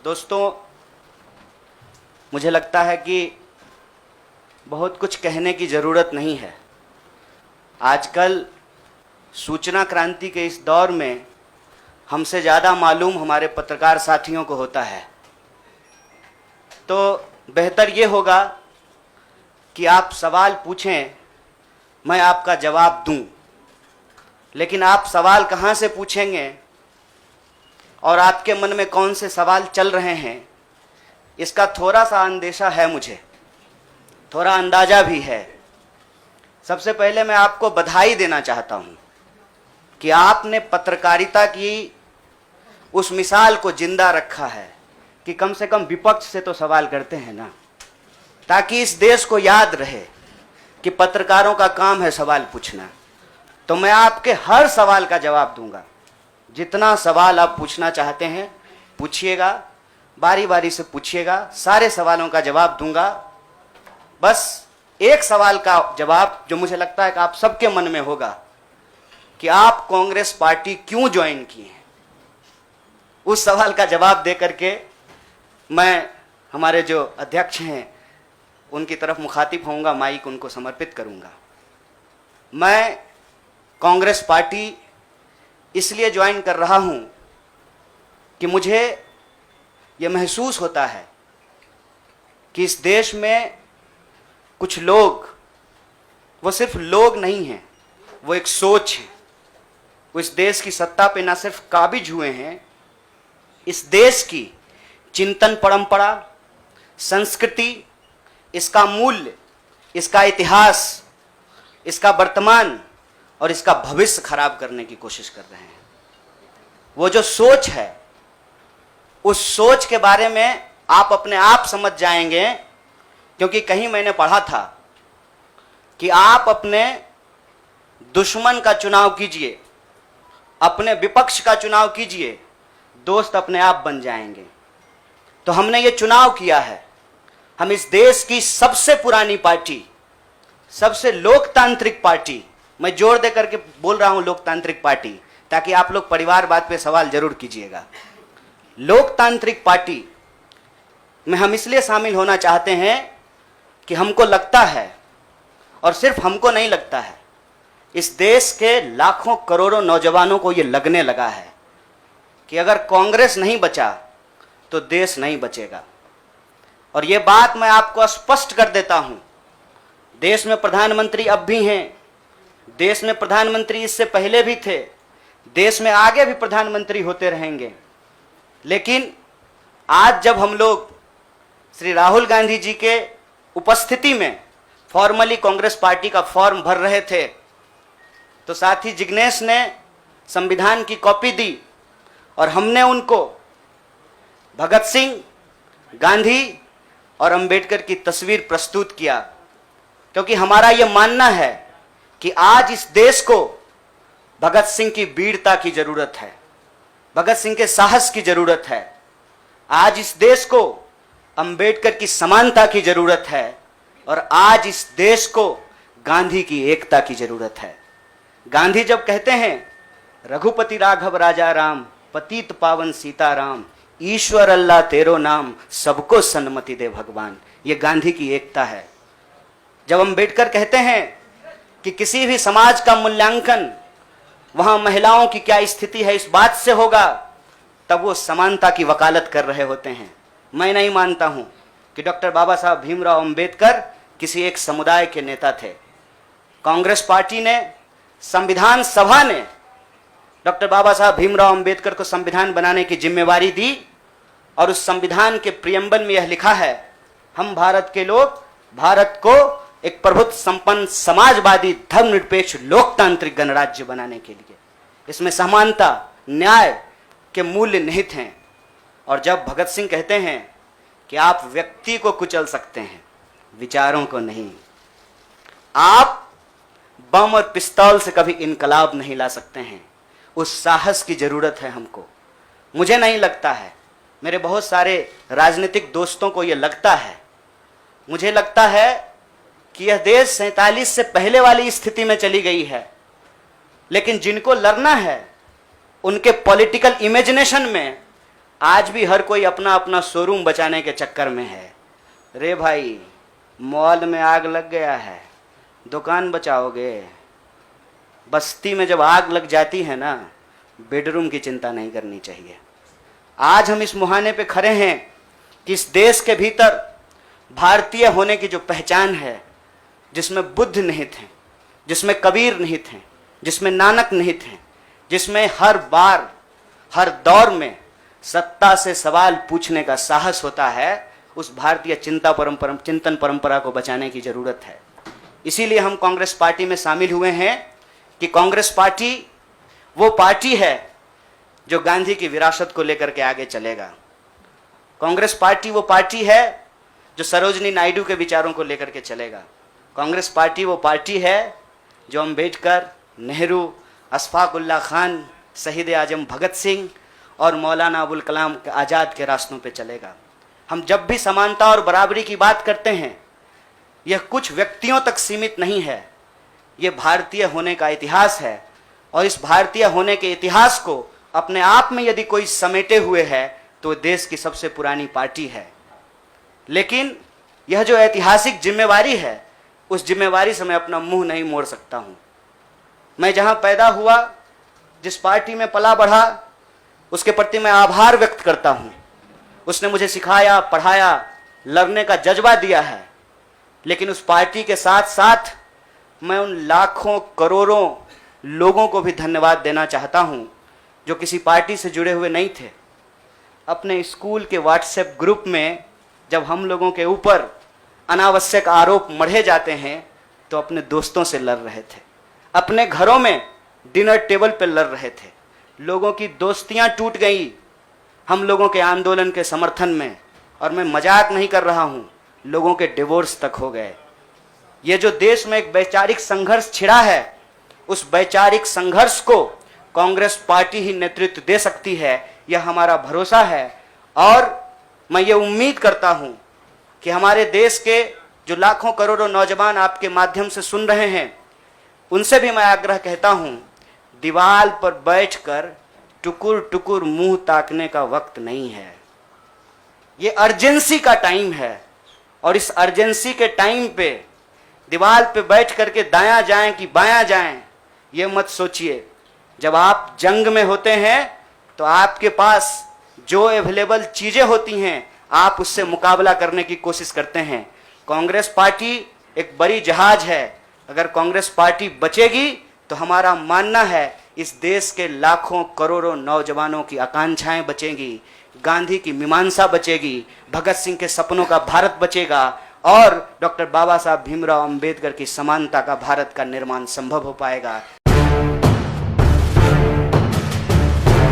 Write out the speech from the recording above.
दोस्तों, मुझे लगता है कि बहुत कुछ कहने की ज़रूरत नहीं है। आजकल सूचना क्रांति के इस दौर में हमसे ज़्यादा मालूम हमारे पत्रकार साथियों को होता है। तो बेहतर ये होगा कि आप सवाल पूछें, मैं आपका जवाब दूं। लेकिन आप सवाल कहाँ से पूछेंगे और आपके मन में कौन से सवाल चल रहे हैं, इसका थोड़ा सा अंदेशा है, मुझे थोड़ा अंदाज़ा भी है। सबसे पहले मैं आपको बधाई देना चाहता हूं कि आपने पत्रकारिता की उस मिसाल को जिंदा रखा है कि कम से कम विपक्ष से तो सवाल करते हैं ना, ताकि इस देश को याद रहे कि पत्रकारों का काम है सवाल पूछना। तो मैं आपके हर सवाल का जवाब दूंगा। जितना सवाल आप पूछना चाहते हैं पूछिएगा, बारी बारी से पूछिएगा, सारे सवालों का जवाब दूंगा। बस एक सवाल का जवाब जो मुझे लगता है कि आप सबके मन में होगा कि आप कांग्रेस पार्टी क्यों ज्वाइन किए हैं, उस सवाल का जवाब दे करके मैं हमारे जो अध्यक्ष हैं उनकी तरफ मुखातिब होऊंगा, माइक उनको समर्पित करूंगा। मैं कांग्रेस पार्टी इसलिए ज्वाइन कर रहा हूं कि मुझे यह महसूस होता है कि इस देश में कुछ लोग, वो सिर्फ लोग नहीं हैं, वो एक सोच है। वो इस देश की सत्ता पे ना सिर्फ काबिज हुए हैं, इस देश की चिंतन परंपरा, संस्कृति, इसका मूल्य, इसका इतिहास, इसका वर्तमान और इसका भविष्य खराब करने की कोशिश कर रहे हैं। वो जो सोच है, उस सोच के बारे में आप अपने आप समझ जाएंगे, क्योंकि कहीं मैंने पढ़ा था कि आप अपने दुश्मन का चुनाव कीजिए, अपने विपक्ष का चुनाव कीजिए, दोस्त अपने आप बन जाएंगे। तो हमने ये चुनाव किया है। हम इस देश की सबसे पुरानी पार्टी, सबसे लोकतांत्रिक पार्टी, मैं जोर दे करके बोल रहा हूं लोकतांत्रिक पार्टी, ताकि आप लोग परिवारवाद पे सवाल जरूर कीजिएगा। लोकतांत्रिक पार्टी में हम इसलिए शामिल होना चाहते हैं कि हमको लगता है, और सिर्फ हमको नहीं लगता है, इस देश के लाखों करोड़ों नौजवानों को यह लगने लगा है कि अगर कांग्रेस नहीं बचा तो देश नहीं बचेगा। और यह बात मैं आपको स्पष्ट कर देता हूं, देश में प्रधानमंत्री अब भी हैं, देश में प्रधानमंत्री इससे पहले भी थे, देश में आगे भी प्रधानमंत्री होते रहेंगे। लेकिन आज जब हम लोग श्री राहुल गांधी जी के उपस्थिति में फॉर्मली कांग्रेस पार्टी का फॉर्म भर रहे थे, तो साथी जिग्नेश ने संविधान की कॉपी दी और हमने उनको भगत सिंह, गांधी और अंबेडकर की तस्वीर प्रस्तुत किया, क्योंकि हमारा यह मानना है कि आज इस देश को भगत सिंह की वीरता की जरूरत है, भगत सिंह के साहस की जरूरत है। आज इस देश को अंबेडकर की समानता की जरूरत है, और आज इस देश को गांधी की एकता की जरूरत है। गांधी जब कहते हैं रघुपति राघव राजा राम, पतित पावन सीताराम, ईश्वर अल्लाह तेरो नाम, सबको सन्मति दे भगवान, ये गांधी की एकता है। जब अंबेडकर कहते हैं कि किसी भी समाज का मूल्यांकन वहां महिलाओं की क्या स्थिति है इस बात से होगा, तब वो समानता की वकालत कर रहे होते हैं। मैं नहीं मानता हूं कि डॉक्टर बाबा साहब भीमराव अंबेडकर किसी एक समुदाय के नेता थे। कांग्रेस पार्टी ने, संविधान सभा ने डॉक्टर बाबा साहब भीमराव अंबेडकर को संविधान बनाने की जिम्मेवारी दी, और उस संविधान के प्रियम्बल में यह लिखा है, हम भारत के लोग भारत को एक प्रभुत्व संपन्न समाजवादी धर्मनिरपेक्ष लोकतांत्रिक गणराज्य बनाने के लिए, इसमें समानता, न्याय के मूल्य निहित हैं। और जब भगत सिंह कहते हैं कि आप व्यक्ति को कुचल सकते हैं, विचारों को नहीं, आप बम और पिस्तौल से कभी इनकलाब नहीं ला सकते हैं, उस साहस की जरूरत है हमको। मुझे नहीं लगता है, मेरे बहुत सारे राजनीतिक दोस्तों को यह लगता है। मुझे लगता है कि यह देश 47 से पहले वाली स्थिति में चली गई है, लेकिन जिनको लड़ना है उनके पॉलिटिकल इमेजिनेशन में आज भी हर कोई अपना अपना शोरूम बचाने के चक्कर में है। रे भाई, मॉल में आग लग गया है, दुकान बचाओगे? बस्ती में जब आग लग जाती है ना, बेडरूम की चिंता नहीं करनी चाहिए। आज हम इस मुहाने पे खड़े हैं कि इस देश के भीतर भारतीय होने की जो पहचान है, जिसमें बुद्ध निहित हैं, जिसमें कबीर निहित हैं, जिसमें नानक निहित हैं, जिसमें हर बार हर दौर में सत्ता से सवाल पूछने का साहस होता है, उस भारतीय चिंतन परंपरा को बचाने की जरूरत है। इसीलिए हम कांग्रेस पार्टी में शामिल हुए हैं कि कांग्रेस पार्टी वो पार्टी है जो गांधी की विरासत को लेकर के आगे चलेगा। कांग्रेस पार्टी वो पार्टी है जो सरोजनी नायडू के विचारों को लेकर के चलेगा। कांग्रेस पार्टी वो पार्टी है जो अम्बेडकर, नेहरू, अशफाक उल्लाह खान, शहीद आजम भगत सिंह और मौलाना अबुल कलाम आज़ाद के रास्तों पे चलेगा। हम जब भी समानता और बराबरी की बात करते हैं, यह कुछ व्यक्तियों तक सीमित नहीं है, यह भारतीय होने का इतिहास है। और इस भारतीय होने के इतिहास को अपने आप में यदि कोई समेटे हुए है तो देश की सबसे पुरानी पार्टी है। लेकिन यह जो ऐतिहासिक जिम्मेवारी है, उस जिम्मेवारी से मैं अपना मुंह नहीं मोड़ सकता हूं। मैं जहां पैदा हुआ, जिस पार्टी में पला बढ़ा, उसके प्रति मैं आभार व्यक्त करता हूं। उसने मुझे सिखाया, पढ़ाया, लड़ने का जज्बा दिया है। लेकिन उस पार्टी के साथ साथ मैं उन लाखों करोड़ों लोगों को भी धन्यवाद देना चाहता हूं जो किसी पार्टी से जुड़े हुए नहीं थे। अपने स्कूल के व्हाट्सएप ग्रुप में जब हम लोगों के ऊपर अनावश्यक आरोप मढ़े जाते हैं तो अपने दोस्तों से लड़ रहे थे, अपने घरों में डिनर टेबल पर लड़ रहे थे। लोगों की दोस्तियां टूट गई हम लोगों के आंदोलन के समर्थन में, और मैं मजाक नहीं कर रहा हूं, लोगों के डिवोर्स तक हो गए। ये जो देश में एक वैचारिक संघर्ष छिड़ा है, उस वैचारिक संघर्ष को कांग्रेस पार्टी ही नेतृत्व दे सकती है, यह हमारा भरोसा है। और मैं ये उम्मीद करता हूं कि हमारे देश के जो लाखों करोड़ों नौजवान आपके माध्यम से सुन रहे हैं, उनसे भी मैं आग्रह कहता हूं, दीवार पर बैठकर टुकुर टुकुर मुंह ताकने का वक्त नहीं है। ये अर्जेंसी का टाइम है, और इस अर्जेंसी के टाइम पे दीवार पे बैठ करके दायां जाएं कि बायां जाएं, ये मत सोचिए। जब आप जंग में होते हैं तो आपके पास जो अवेलेबल चीजें होती हैं, आप उससे मुकाबला करने की कोशिश करते हैं। कांग्रेस पार्टी एक बड़ी जहाज है। अगर कांग्रेस पार्टी बचेगी तो हमारा मानना है इस देश के लाखों करोड़ों नौजवानों की आकांक्षाएं बचेंगी, गांधी की मीमांसा बचेगी, भगत सिंह के सपनों का भारत बचेगा, और डॉक्टर बाबा साहब भीमराव अंबेडकर की समानता का भारत का निर्माण संभव हो पाएगा।